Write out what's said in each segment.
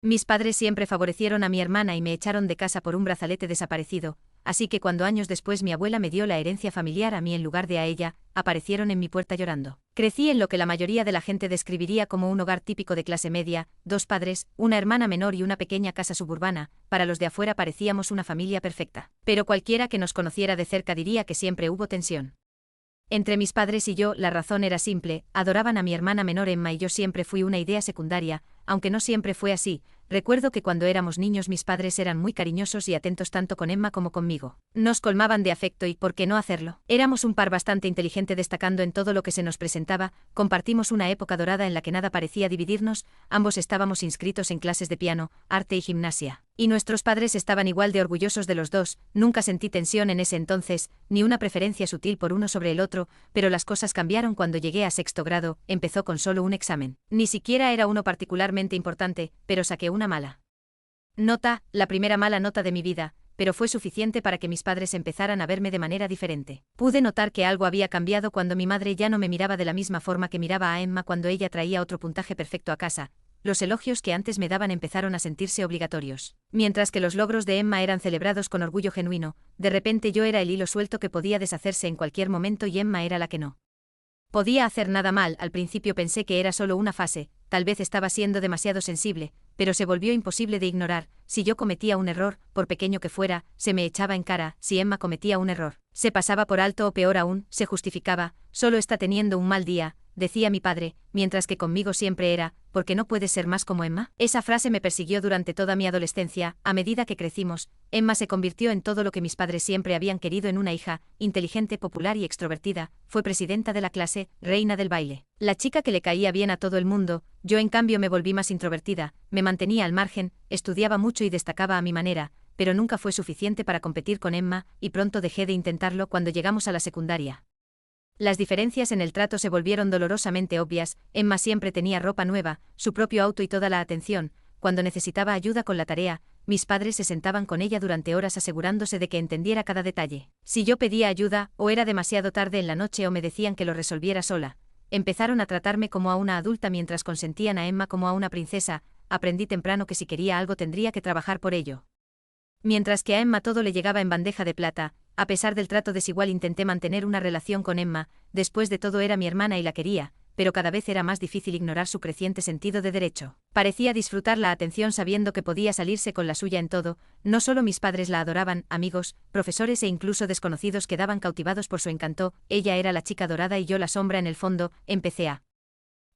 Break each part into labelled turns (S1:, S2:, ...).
S1: Mis padres siempre favorecieron a mi hermana y me echaron de casa por un brazalete desaparecido, así que cuando años después mi abuela me dio la herencia familiar a mí en lugar de a ella, aparecieron en mi puerta llorando. Crecí en lo que la mayoría de la gente describiría como un hogar típico de clase media, 2 padres, una hermana menor y una pequeña casa suburbana. Para los de afuera parecíamos una familia perfecta. Pero cualquiera que nos conociera de cerca diría que siempre hubo tensión. Entre mis padres y yo, la razón era simple: adoraban a mi hermana menor Emma y yo siempre fui una idea secundaria, aunque no siempre fue así. Recuerdo que cuando éramos niños mis padres eran muy cariñosos y atentos tanto con Emma como conmigo. Nos colmaban de afecto y ¿por qué no hacerlo? Éramos un par bastante inteligente destacando en todo lo que se nos presentaba, compartimos una época dorada en la que nada parecía dividirnos, ambos estábamos inscritos en clases de piano, arte y gimnasia. Y nuestros padres estaban igual de orgullosos de los dos. Nunca sentí tensión en ese entonces, ni una preferencia sutil por uno sobre el otro, pero las cosas cambiaron cuando llegué a 6º grado. Empezó con solo un examen. Ni siquiera era uno particularmente importante, pero saqué una mala nota, la primera mala nota de mi vida, pero fue suficiente para que mis padres empezaran a verme de manera diferente. Pude notar que algo había cambiado cuando mi madre ya no me miraba de la misma forma que miraba a Emma cuando ella traía otro puntaje perfecto a casa. Los elogios que antes me daban empezaron a sentirse obligatorios. Mientras que los logros de Emma eran celebrados con orgullo genuino, de repente yo era el hilo suelto que podía deshacerse en cualquier momento y Emma era la que no podía hacer nada mal. Al principio pensé que era solo una fase, tal vez estaba siendo demasiado sensible, pero se volvió imposible de ignorar. Si yo cometía un error, por pequeño que fuera, se me echaba en cara. Si Emma cometía un error, se pasaba por alto o peor aún, se justificaba. Solo está teniendo un mal día, decía mi padre, mientras que conmigo siempre era, ¿por qué no puedes ser más como Emma? Esa frase me persiguió durante toda mi adolescencia. A medida que crecimos, Emma se convirtió en todo lo que mis padres siempre habían querido en una hija: inteligente, popular y extrovertida. Fue presidenta de la clase, reina del baile, la chica que le caía bien a todo el mundo. Yo en cambio me volví más introvertida, me mantenía al margen, estudiaba mucho y destacaba a mi manera, pero nunca fue suficiente para competir con Emma, y pronto dejé de intentarlo cuando llegamos a la secundaria. Las diferencias en el trato se volvieron dolorosamente obvias. Emma siempre tenía ropa nueva, su propio auto y toda la atención. Cuando necesitaba ayuda con la tarea, mis padres se sentaban con ella durante horas asegurándose de que entendiera cada detalle. Si yo pedía ayuda, o era demasiado tarde en la noche o me decían que lo resolviera sola, empezaron a tratarme como a una adulta mientras consentían a Emma como a una princesa. Aprendí temprano que si quería algo tendría que trabajar por ello. Mientras que a Emma todo le llegaba en bandeja de plata, a pesar del trato desigual intenté mantener una relación con Emma. Después de todo era mi hermana y la quería, pero cada vez era más difícil ignorar su creciente sentido de derecho. Parecía disfrutar la atención sabiendo que podía salirse con la suya en todo. No solo mis padres la adoraban, amigos, profesores e incluso desconocidos quedaban cautivados por su encanto. Ella era la chica dorada y yo la sombra en el fondo. Empecé a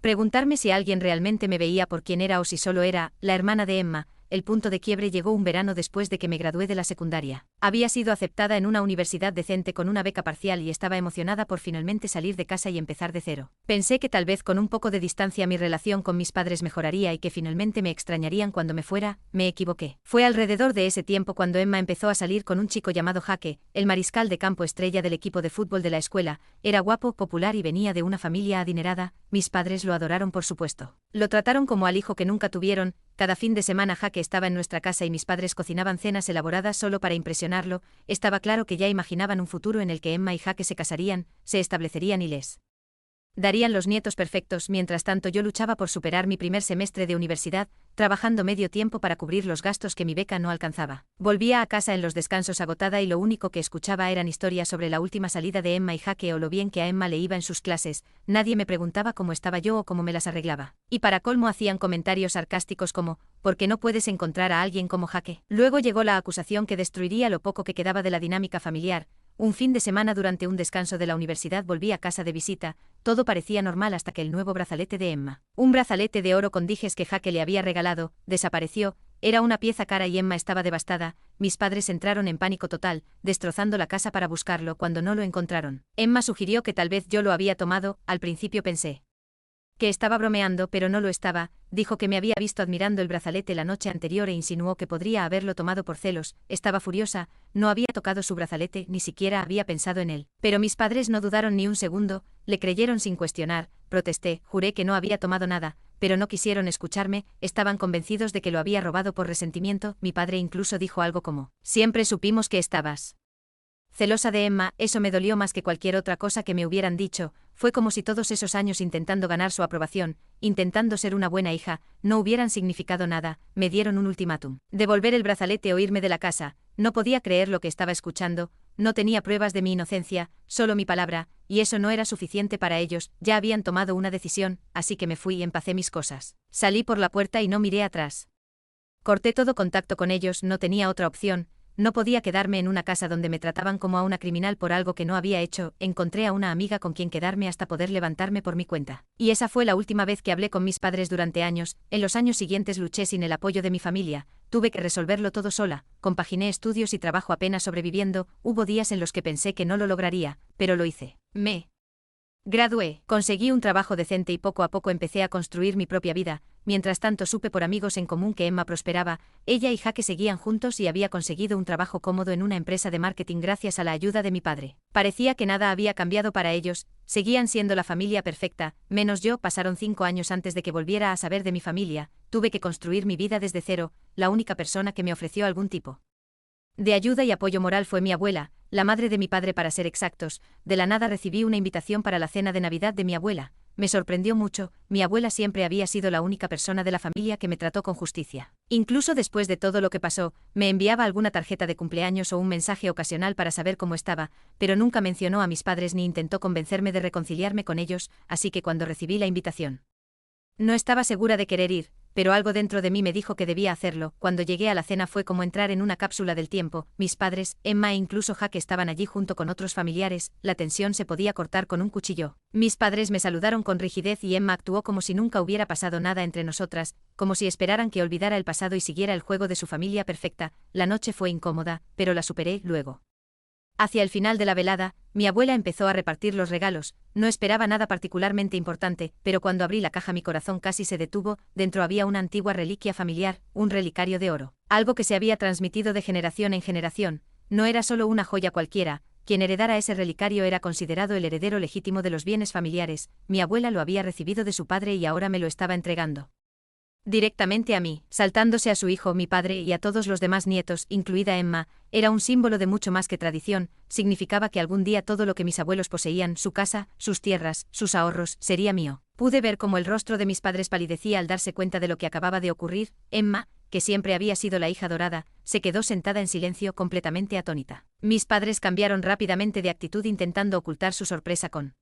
S1: preguntarme si alguien realmente me veía por quien era o si solo era la hermana de Emma. El punto de quiebre llegó un verano después de que me gradué de la secundaria. Había sido aceptada en una universidad decente con una beca parcial y estaba emocionada por finalmente salir de casa y empezar de cero. Pensé que tal vez con un poco de distancia mi relación con mis padres mejoraría y que finalmente me extrañarían cuando me fuera. Me equivoqué. Fue alrededor de ese tiempo cuando Emma empezó a salir con un chico llamado Jaque, el mariscal de campo estrella del equipo de fútbol de la escuela. Era guapo, popular y venía de una familia adinerada. Mis padres lo adoraron, por supuesto. Lo trataron como al hijo que nunca tuvieron. Cada fin de semana Jaque estaba en nuestra casa y mis padres cocinaban cenas elaboradas solo para impresionarlo. Estaba claro que ya imaginaban un futuro en el que Emma y Jaque se casarían, se establecerían y les darían los nietos perfectos. Mientras tanto yo luchaba por superar mi primer semestre de universidad, trabajando medio tiempo para cubrir los gastos que mi beca no alcanzaba. Volvía a casa en los descansos agotada y lo único que escuchaba eran historias sobre la última salida de Emma y Jaque o lo bien que a Emma le iba en sus clases. Nadie me preguntaba cómo estaba yo o cómo me las arreglaba. Y para colmo hacían comentarios sarcásticos como: ¿por qué no puedes encontrar a alguien como Jaque? Luego llegó la acusación que destruiría lo poco que quedaba de la dinámica familiar. Un fin de semana durante un descanso de la universidad volví a casa de visita. Todo parecía normal hasta que el nuevo brazalete de Emma, un brazalete de oro con dijes que Jaque le había regalado, desapareció. Era una pieza cara y Emma estaba devastada. Mis padres entraron en pánico total, destrozando la casa para buscarlo. Cuando no lo encontraron, Emma sugirió que tal vez yo lo había tomado. Al principio pensé que estaba bromeando, pero no lo estaba. Dijo que me había visto admirando el brazalete la noche anterior e insinuó que podría haberlo tomado por celos. Estaba furiosa, no había tocado su brazalete, ni siquiera había pensado en él. Pero mis padres no dudaron ni un segundo, le creyeron sin cuestionar. Protesté, juré que no había tomado nada, pero no quisieron escucharme. Estaban convencidos de que lo había robado por resentimiento. Mi padre incluso dijo algo como: siempre supimos que estabas celosa de Emma. Eso me dolió más que cualquier otra cosa que me hubieran dicho. fue como si todos esos años intentando ganar su aprobación, intentando ser una buena hija, no hubieran significado nada. Me dieron un ultimátum. Devolver el brazalete o irme de la casa. No podía creer lo que estaba escuchando, no tenía pruebas de mi inocencia, solo mi palabra, y eso no era suficiente para ellos. Ya habían tomado una decisión, así que me fui y empacé mis cosas. Salí por la puerta y no miré atrás. Corté todo contacto con ellos, no tenía otra opción. No podía quedarme en una casa donde me trataban como a una criminal por algo que no había hecho. Encontré a una amiga con quien quedarme hasta poder levantarme por mi cuenta. Y esa fue la última vez que hablé con mis padres durante años. En los años siguientes luché sin el apoyo de mi familia. Tuve que resolverlo todo sola. Compaginé estudios y trabajo apenas sobreviviendo. Hubo días en los que pensé que no lo lograría, pero lo hice. Me gradué, conseguí un trabajo decente y poco a poco empecé a construir mi propia vida. Mientras tanto supe por amigos en común que Emma prosperaba, ella y Jaque seguían juntos y había conseguido un trabajo cómodo en una empresa de marketing gracias a la ayuda de mi padre. Parecía que nada había cambiado para ellos, seguían siendo la familia perfecta, menos yo. Pasaron 5 años antes de que volviera a saber de mi familia. Tuve que construir mi vida desde cero. La única persona que me ofreció algún tipo de ayuda y apoyo moral fue mi abuela, la madre de mi padre para ser exactos. De la nada recibí una invitación para la cena de Navidad de mi abuela. Me sorprendió mucho, mi abuela siempre había sido la única persona de la familia que me trató con justicia. Incluso después de todo lo que pasó, me enviaba alguna tarjeta de cumpleaños o un mensaje ocasional para saber cómo estaba, pero nunca mencionó a mis padres ni intentó convencerme de reconciliarme con ellos, así que cuando recibí la invitación, no estaba segura de querer ir, pero algo dentro de mí me dijo que debía hacerlo. Cuando llegué a la cena fue como entrar en una cápsula del tiempo. Mis padres, Emma e incluso Jaque estaban allí junto con otros familiares. La tensión se podía cortar con un cuchillo. Mis padres me saludaron con rigidez y Emma actuó como si nunca hubiera pasado nada entre nosotras, como si esperaran que olvidara el pasado y siguiera el juego de su familia perfecta. La noche fue incómoda, pero la superé luego. Hacia el final de la velada, mi abuela empezó a repartir los regalos. No esperaba nada particularmente importante, pero cuando abrí la caja mi corazón casi se detuvo. Dentro había una antigua reliquia familiar, un relicario de oro. Algo que se había transmitido de generación en generación. No era solo una joya cualquiera. Quien heredara ese relicario era considerado el heredero legítimo de los bienes familiares. Mi abuela lo había recibido de su padre y ahora me lo estaba entregando directamente a mí, saltándose a su hijo, mi padre, y a todos los demás nietos, incluida Emma. Era un símbolo de mucho más que tradición. Significaba que algún día todo lo que mis abuelos poseían, su casa, sus tierras, sus ahorros, sería mío. Pude ver cómo el rostro de mis padres palidecía al darse cuenta de lo que acababa de ocurrir. Emma, que siempre había sido la hija dorada, se quedó sentada en silencio, completamente atónita. Mis padres cambiaron rápidamente de actitud intentando ocultar su sorpresa con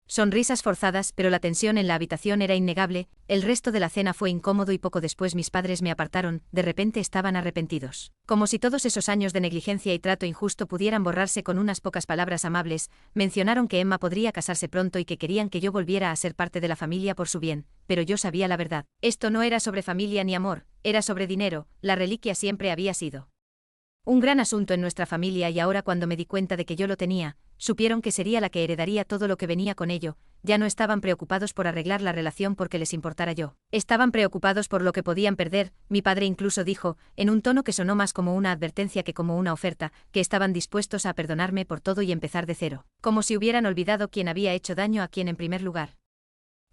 S1: sonrisas forzadas, pero la tensión en la habitación era innegable. El resto de la cena fue incómodo y poco después mis padres me apartaron. De repente estaban arrepentidos. Como si todos esos años de negligencia y trato injusto pudieran borrarse con unas pocas palabras amables. Mencionaron que Emma podría casarse pronto y que querían que yo volviera a ser parte de la familia por su bien, pero yo sabía la verdad. Esto no era sobre familia ni amor, era sobre dinero. La reliquia siempre había sido un gran asunto en nuestra familia y ahora cuando me di cuenta de que yo lo tenía, supieron que sería la que heredaría todo lo que venía con ello. Ya no estaban preocupados por arreglar la relación porque les importara yo. Estaban preocupados por lo que podían perder. Mi padre incluso dijo, en un tono que sonó más como una advertencia que como una oferta, que estaban dispuestos a perdonarme por todo y empezar de cero. Como si hubieran olvidado quién había hecho daño a quién en primer lugar.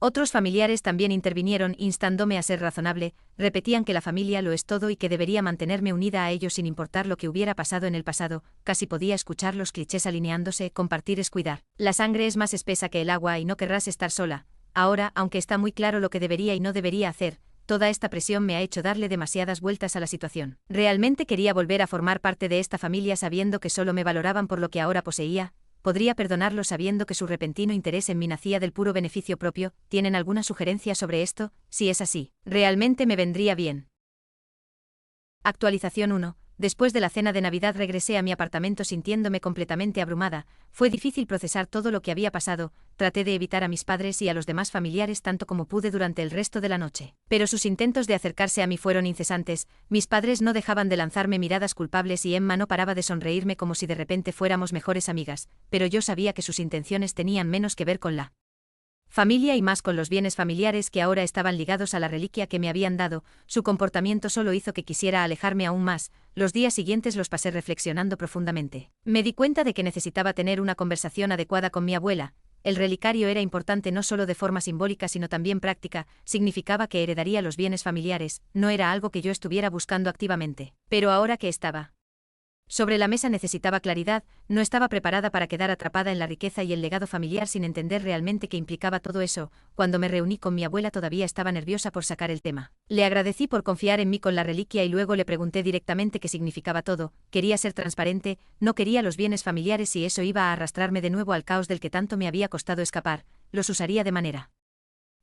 S1: Otros familiares también intervinieron, instándome a ser razonable. Repetían que la familia lo es todo y que debería mantenerme unida a ellos sin importar lo que hubiera pasado en el pasado. Casi podía escuchar los clichés alineándose. Compartir es cuidar. La sangre es más espesa que el agua y no querrás estar sola. Ahora, aunque está muy claro lo que debería y no debería hacer, toda esta presión me ha hecho darle demasiadas vueltas a la situación. Realmente quería volver a formar parte de esta familia sabiendo que solo me valoraban por lo que ahora poseía. Podría perdonarlo sabiendo que su repentino interés en mí nacía del puro beneficio propio. ¿Tienen alguna sugerencia sobre esto? Si es así, realmente me vendría bien. Actualización 1. Después de la cena de Navidad regresé a mi apartamento sintiéndome completamente abrumada. Fue difícil procesar todo lo que había pasado. Traté de evitar a mis padres y a los demás familiares tanto como pude durante el resto de la noche. Pero sus intentos de acercarse a mí fueron incesantes. Mis padres no dejaban de lanzarme miradas culpables y Emma no paraba de sonreírme como si de repente fuéramos mejores amigas. Pero yo sabía que sus intenciones tenían menos que ver con la familia y más con los bienes familiares que ahora estaban ligados a la reliquia que me habían dado. Su comportamiento solo hizo que quisiera alejarme aún más. Los días siguientes los pasé reflexionando profundamente. Me di cuenta de que necesitaba tener una conversación adecuada con mi abuela. El relicario era importante no solo de forma simbólica sino también práctica. Significaba que heredaría los bienes familiares. No era algo que yo estuviera buscando activamente. Pero ahora que estaba Sobre la mesa necesitaba claridad, no estaba preparada para quedar atrapada en la riqueza y el legado familiar sin entender realmente qué implicaba todo eso. Cuando me reuní con mi abuela todavía estaba nerviosa por sacar el tema. Le agradecí por confiar en mí con la reliquia y luego le pregunté directamente qué significaba todo. Quería ser transparente, no quería los bienes familiares y eso iba a arrastrarme de nuevo al caos del que tanto me había costado escapar. Los usaría de manera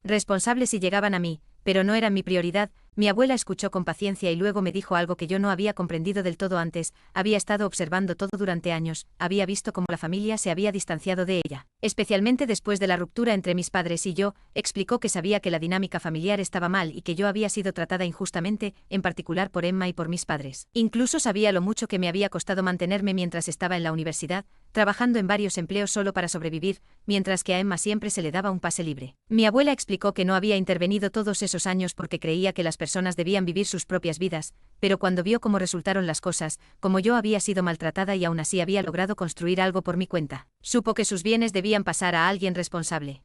S1: responsable si llegaban a mí, pero no eran mi prioridad. Mi abuela escuchó con paciencia y luego me dijo algo que yo no había comprendido del todo antes. Había estado observando todo durante años, había visto cómo la familia se había distanciado de ella, especialmente después de la ruptura entre mis padres y yo. Explicó que sabía que la dinámica familiar estaba mal y que yo había sido tratada injustamente, en particular por Emma y por mis padres. Incluso sabía lo mucho que me había costado mantenerme mientras estaba en la universidad, trabajando en varios empleos solo para sobrevivir, mientras que a Emma siempre se le daba un pase libre. Mi abuela explicó que no había intervenido todos esos años porque creía que las personas debían vivir sus propias vidas, pero cuando vio cómo resultaron las cosas, como yo había sido maltratada y aún así había logrado construir algo por mi cuenta, supo que sus bienes debían pasar a alguien responsable.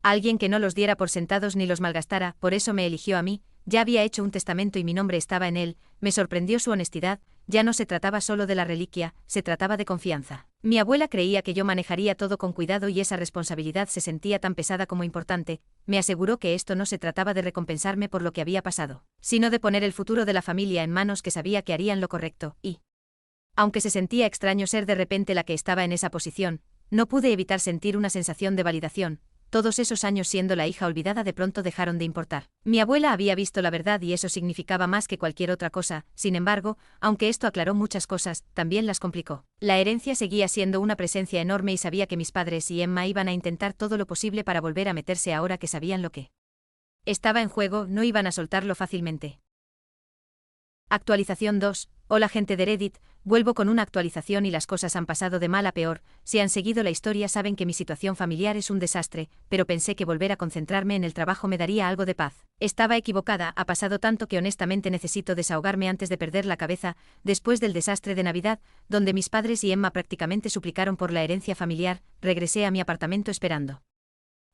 S1: Alguien que no los diera por sentados ni los malgastara. Por eso me eligió a mí. Ya había hecho un testamento y mi nombre estaba en él. Me sorprendió su honestidad. Ya no se trataba solo de la reliquia, se trataba de confianza. Mi abuela creía que yo manejaría todo con cuidado y esa responsabilidad se sentía tan pesada como importante. Me aseguró que esto no se trataba de recompensarme por lo que había pasado, sino de poner el futuro de la familia en manos que sabía que harían lo correcto. Y, aunque se sentía extraño ser de repente la que estaba en esa posición, no pude evitar sentir una sensación de validación. Todos esos años siendo la hija olvidada de pronto dejaron de importar. Mi abuela había visto la verdad y eso significaba más que cualquier otra cosa. Sin embargo, aunque esto aclaró muchas cosas, también las complicó. La herencia seguía siendo una presencia enorme y sabía que mis padres y Emma iban a intentar todo lo posible para volver a meterse ahora que sabían lo que estaba en juego. No iban a soltarlo fácilmente. Actualización 2. Hola gente de Reddit, vuelvo con una actualización y las cosas han pasado de mal a peor. Si han seguido la historia saben que mi situación familiar es un desastre, pero pensé que volver a concentrarme en el trabajo me daría algo de paz. Estaba equivocada, ha pasado tanto que honestamente necesito desahogarme antes de perder la cabeza. Después del desastre de Navidad, donde mis padres y Emma prácticamente suplicaron por la herencia familiar, regresé a mi apartamento esperando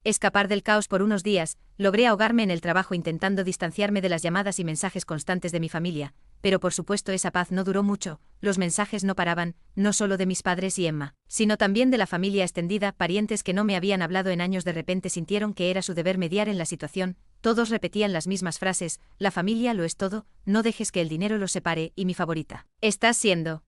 S1: escapar del caos por unos días. Logré ahogarme en el trabajo intentando distanciarme de las llamadas y mensajes constantes de mi familia, pero por supuesto esa paz no duró mucho. Los mensajes no paraban, no solo de mis padres y Emma, sino también de la familia extendida. Parientes que no me habían hablado en años de repente sintieron que era su deber mediar en la situación. Todos repetían las mismas frases: la familia lo es todo, no dejes que el dinero los separe, y mi favorita: estás siendo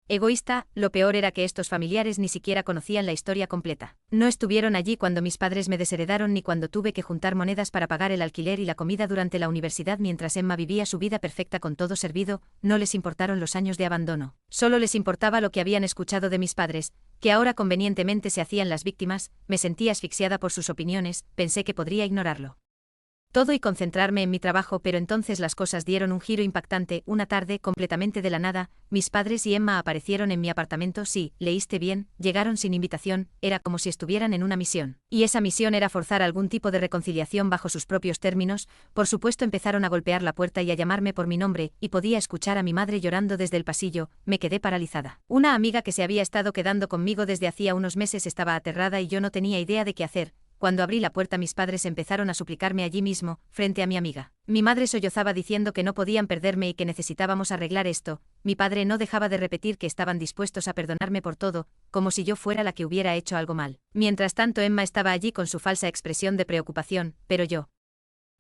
S1: egoísta. Lo peor era que estos familiares ni siquiera conocían la historia completa. No estuvieron allí cuando mis padres me desheredaron ni cuando tuve que juntar monedas para pagar el alquiler y la comida durante la universidad mientras Emma vivía su vida perfecta con todo servido. No les importaron los años de abandono. Solo les importaba lo que habían escuchado de mis padres, que ahora convenientemente se hacían las víctimas. Me sentí asfixiada por sus opiniones, pensé que podría ignorarlo todo y concentrarme en mi trabajo, pero entonces las cosas dieron un giro impactante. Una tarde, completamente de la nada, mis padres y Emma aparecieron en mi apartamento. Sí, leíste bien, llegaron sin invitación, era como si estuvieran en una misión. Y esa misión era forzar algún tipo de reconciliación bajo sus propios términos. Por supuesto empezaron a golpear la puerta y a llamarme por mi nombre, y podía escuchar a mi madre llorando desde el pasillo. Me quedé paralizada. Una amiga que se había estado quedando conmigo desde hacía unos meses estaba aterrada y yo no tenía idea de qué hacer. Cuando abrí la puerta mis padres empezaron a suplicarme allí mismo, frente a mi amiga. Mi madre sollozaba diciendo que no podían perderme y que necesitábamos arreglar esto. Mi padre no dejaba de repetir que estaban dispuestos a perdonarme por todo, como si yo fuera la que hubiera hecho algo mal. Mientras tanto Emma estaba allí con su falsa expresión de preocupación, pero yo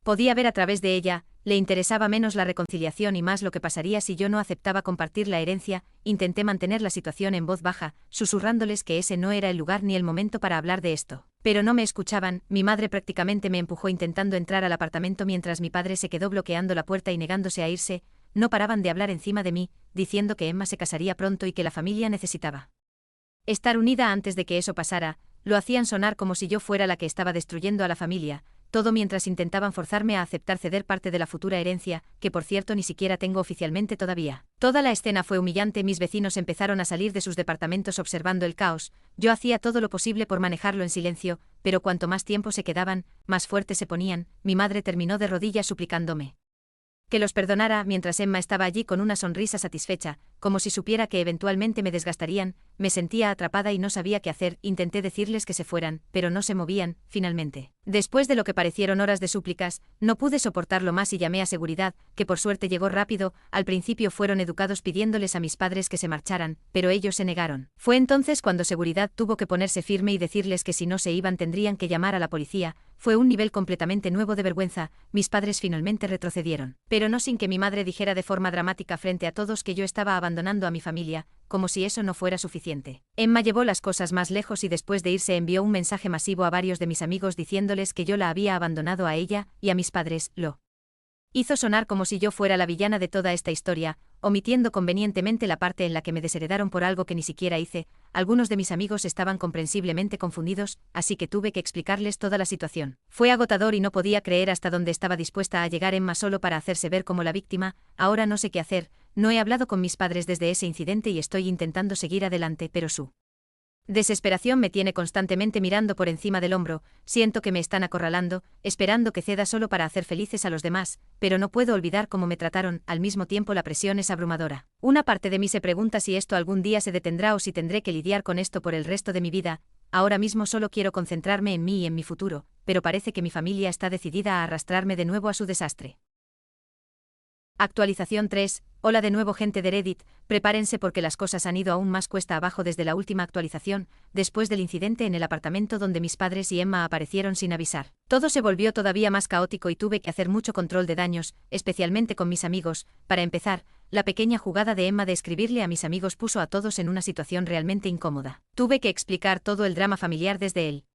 S1: podía ver a través de ella. Le interesaba menos la reconciliación y más lo que pasaría si yo no aceptaba compartir la herencia. Intenté mantener la situación en voz baja, susurrándoles que ese no era el lugar ni el momento para hablar de esto. Pero no me escuchaban. Mi madre prácticamente me empujó intentando entrar al apartamento mientras mi padre se quedó bloqueando la puerta y negándose a irse. No paraban de hablar encima de mí, diciendo que Emma se casaría pronto y que la familia necesitaba estar unida antes de que eso pasara. Lo hacían sonar como si yo fuera la que estaba destruyendo a la familia. Todo mientras intentaban forzarme a aceptar ceder parte de la futura herencia, que por cierto ni siquiera tengo oficialmente todavía. Toda la escena fue humillante. Mis vecinos empezaron a salir de sus departamentos observando el caos. Yo hacía todo lo posible por manejarlo en silencio, pero cuanto más tiempo se quedaban, más fuertes se ponían. Mi madre terminó de rodillas suplicándome que los perdonara mientras Emma estaba allí con una sonrisa satisfecha, como si supiera que eventualmente me desgastarían. Me sentía atrapada y no sabía qué hacer. Intenté decirles que se fueran, pero no se movían, finalmente. Después de lo que parecieron horas de súplicas, no pude soportarlo más y llamé a seguridad, que por suerte llegó rápido. Al principio fueron educados pidiéndoles a mis padres que se marcharan, pero ellos se negaron. Fue entonces cuando seguridad tuvo que ponerse firme y decirles que si no se iban tendrían que llamar a la policía. Fue un nivel completamente nuevo de vergüenza. Mis padres finalmente retrocedieron. Pero no sin que mi madre dijera de forma dramática frente a todos que yo estaba abandonando a mi familia, como si eso no fuera suficiente. Emma llevó las cosas más lejos y después de irse envió un mensaje masivo a varios de mis amigos diciéndoles que yo la había abandonado a ella y a mis padres. Lo hizo sonar como si yo fuera la villana de toda esta historia, omitiendo convenientemente la parte en la que me desheredaron por algo que ni siquiera hice. Algunos de mis amigos estaban comprensiblemente confundidos, así que tuve que explicarles toda la situación. Fue agotador y no podía creer hasta dónde estaba dispuesta a llegar Emma solo para hacerse ver como la víctima. Ahora no sé qué hacer. No he hablado con mis padres desde ese incidente y estoy intentando seguir adelante, pero su desesperación me tiene constantemente mirando por encima del hombro. Siento que me están acorralando, esperando que ceda solo para hacer felices a los demás, pero no puedo olvidar cómo me trataron. Al mismo tiempo la presión es abrumadora. Una parte de mí se pregunta si esto algún día se detendrá o si tendré que lidiar con esto por el resto de mi vida. Ahora mismo solo quiero concentrarme en mí y en mi futuro, pero parece que mi familia está decidida a arrastrarme de nuevo a su desastre. Actualización 3. Hola de nuevo gente de Reddit, prepárense porque las cosas han ido aún más cuesta abajo desde la última actualización, después del incidente en el apartamento donde mis padres y Emma aparecieron sin avisar. Todo se volvió todavía más caótico y tuve que hacer mucho control de daños, especialmente con mis amigos. Para empezar, la pequeña jugada de Emma de escribirle a mis amigos puso a todos en una situación realmente incómoda. Tuve que explicar todo el drama familiar desde el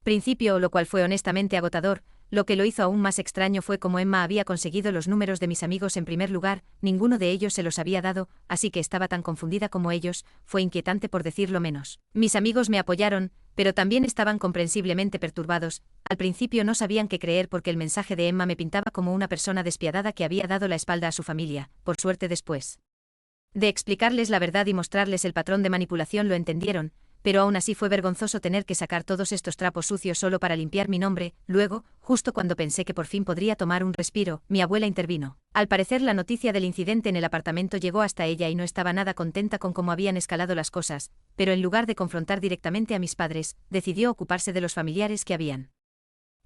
S1: principio, lo cual fue honestamente agotador. Lo que lo hizo aún más extraño fue cómo Emma había conseguido los números de mis amigos en primer lugar. Ninguno de ellos se los había dado, así que estaba tan confundida como ellos. Fue inquietante por decirlo menos. Mis amigos me apoyaron, pero también estaban comprensiblemente perturbados. Al principio no sabían qué creer porque el mensaje de Emma me pintaba como una persona despiadada que había dado la espalda a su familia. Por suerte después de explicarles la verdad y mostrarles el patrón de manipulación lo entendieron, pero aún así fue vergonzoso tener que sacar todos estos trapos sucios solo para limpiar mi nombre. Luego, justo cuando pensé que por fin podría tomar un respiro, mi abuela intervino. Al parecer la noticia del incidente en el apartamento llegó hasta ella y no estaba nada contenta con cómo habían escalado las cosas, pero en lugar de confrontar directamente a mis padres, decidió ocuparse de los familiares que habían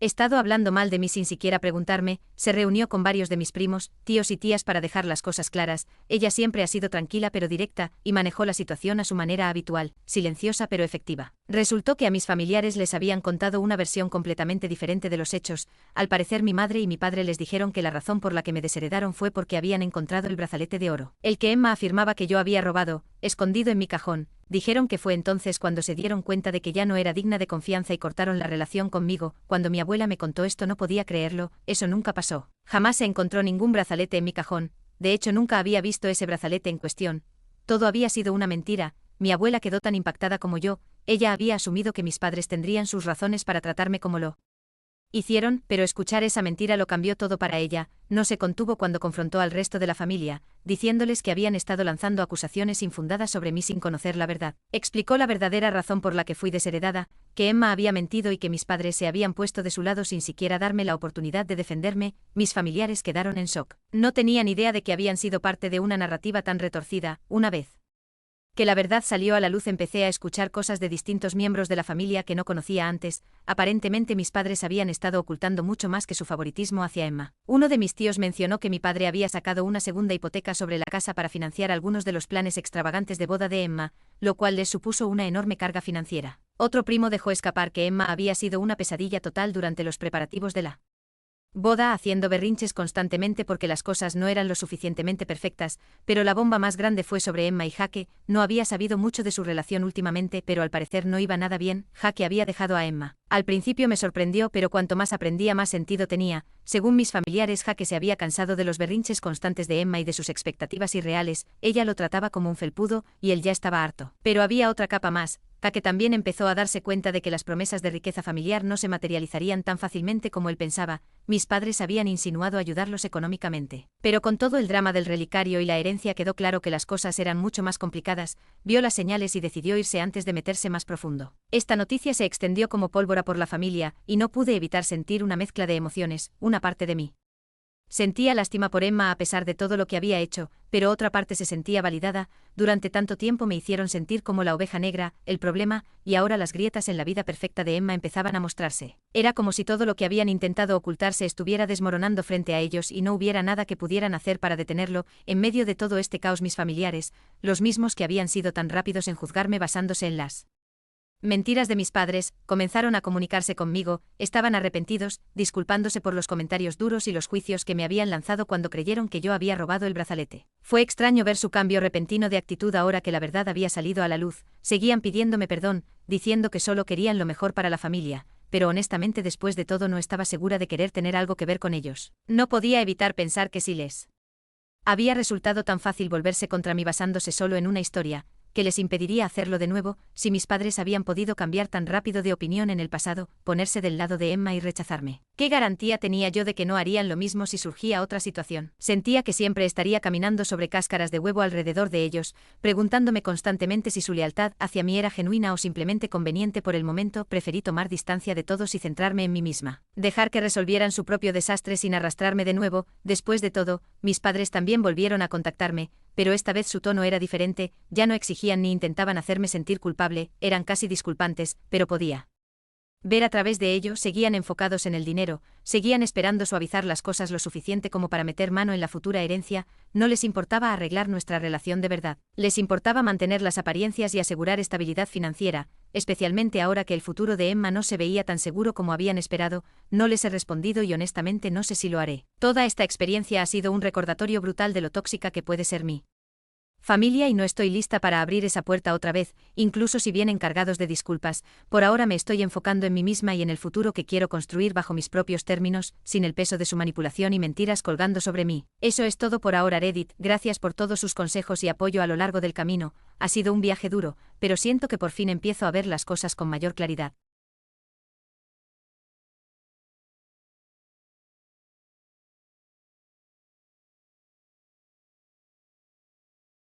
S1: estado hablando mal de mí sin siquiera preguntarme. Se reunió con varios de mis primos, tíos y tías para dejar las cosas claras. Ella siempre ha sido tranquila pero directa, y manejó la situación a su manera habitual, silenciosa pero efectiva. Resultó que a mis familiares les habían contado una versión completamente diferente de los hechos. Al parecer mi madre y mi padre les dijeron que la razón por la que me desheredaron fue porque habían encontrado el brazalete de oro, el que Emma afirmaba que yo había robado, escondido en mi cajón. Dijeron que fue entonces cuando se dieron cuenta de que ya no era digna de confianza y cortaron la relación conmigo. Cuando mi abuela me contó esto no podía creerlo. Eso nunca pasó. Jamás se encontró ningún brazalete en mi cajón. De hecho nunca había visto ese brazalete en cuestión. Todo había sido una mentira. Mi abuela quedó tan impactada como yo. Ella había asumido que mis padres tendrían sus razones para tratarme como lo hicieron, pero escuchar esa mentira lo cambió todo para ella. No se contuvo cuando confrontó al resto de la familia, diciéndoles que habían estado lanzando acusaciones infundadas sobre mí sin conocer la verdad. Explicó la verdadera razón por la que fui desheredada, que Emma había mentido y que mis padres se habían puesto de su lado sin siquiera darme la oportunidad de defenderme. Mis familiares quedaron en shock. No tenían idea de que habían sido parte de una narrativa tan retorcida. Una vez que la verdad salió a la luz empecé a escuchar cosas de distintos miembros de la familia que no conocía antes. Aparentemente mis padres habían estado ocultando mucho más que su favoritismo hacia Emma. Uno de mis tíos mencionó que mi padre había sacado una segunda hipoteca sobre la casa para financiar algunos de los planes extravagantes de boda de Emma, lo cual les supuso una enorme carga financiera. Otro primo dejó escapar que Emma había sido una pesadilla total durante los preparativos de la boda, haciendo berrinches constantemente porque las cosas no eran lo suficientemente perfectas, pero la bomba más grande fue sobre Emma y Jake. No había sabido mucho de su relación últimamente, pero al parecer no iba nada bien. Jake había dejado a Emma. Al principio me sorprendió, pero cuanto más aprendía más sentido tenía. Según mis familiares, Jake se había cansado de los berrinches constantes de Emma y de sus expectativas irreales. Ella lo trataba como un felpudo, y él ya estaba harto. Pero había otra capa más. Jake también empezó a darse cuenta de que las promesas de riqueza familiar no se materializarían tan fácilmente como él pensaba. Mis padres habían insinuado ayudarlos económicamente. Pero con todo el drama del relicario y la herencia quedó claro que las cosas eran mucho más complicadas. Vio las señales y decidió irse antes de meterse más profundo. Esta noticia se extendió como pólvora por la familia, y no pude evitar sentir una mezcla de emociones. Una parte de mí Sentía lástima por Emma a pesar de todo lo que había hecho, pero otra parte se sentía validada. Durante tanto tiempo me hicieron sentir como la oveja negra, el problema, y ahora las grietas en la vida perfecta de Emma empezaban a mostrarse. Era como si todo lo que habían intentado ocultarse estuviera desmoronando frente a ellos y no hubiera nada que pudieran hacer para detenerlo. En medio de todo este caos, mis familiares, los mismos que habían sido tan rápidos en juzgarme basándose en las mentiras de mis padres, comenzaron a comunicarse conmigo. Estaban arrepentidos, disculpándose por los comentarios duros y los juicios que me habían lanzado cuando creyeron que yo había robado el brazalete. Fue extraño ver su cambio repentino de actitud ahora que la verdad había salido a la luz. Seguían pidiéndome perdón, diciendo que solo querían lo mejor para la familia, pero honestamente después de todo no estaba segura de querer tener algo que ver con ellos. No podía evitar pensar que si les había resultado tan fácil volverse contra mí basándose solo en una historia, que les impediría hacerlo de nuevo. Si mis padres habían podido cambiar tan rápido de opinión en el pasado, ponerse del lado de Emma y rechazarme, ¿qué garantía tenía yo de que no harían lo mismo si surgía otra situación? Sentía que siempre estaría caminando sobre cáscaras de huevo alrededor de ellos, preguntándome constantemente si su lealtad hacia mí era genuina o simplemente conveniente. Por el momento preferí tomar distancia de todos y centrarme en mí misma. Dejar que resolvieran su propio desastre sin arrastrarme de nuevo. Después de todo, mis padres también volvieron a contactarme, pero esta vez su tono era diferente. Ya no exigían ni intentaban hacerme sentir culpable, eran casi disculpantes, pero podía ver a través de ello. Seguían enfocados en el dinero, seguían esperando suavizar las cosas lo suficiente como para meter mano en la futura herencia. No les importaba arreglar nuestra relación de verdad. Les importaba mantener las apariencias y asegurar estabilidad financiera, especialmente ahora que el futuro de Emma no se veía tan seguro como habían esperado. No les he respondido y honestamente no sé si lo haré. Toda esta experiencia ha sido un recordatorio brutal de lo tóxica que puede ser mi familia y no estoy lista para abrir esa puerta otra vez, incluso si vienen cargados de disculpas. Por ahora me estoy enfocando en mí misma y en el futuro que quiero construir bajo mis propios términos, sin el peso de su manipulación y mentiras colgando sobre mí. Eso es todo por ahora, Reddit. Gracias por todos sus consejos y apoyo a lo largo del camino. Ha sido un viaje duro, pero siento que por fin empiezo a ver las cosas con mayor claridad.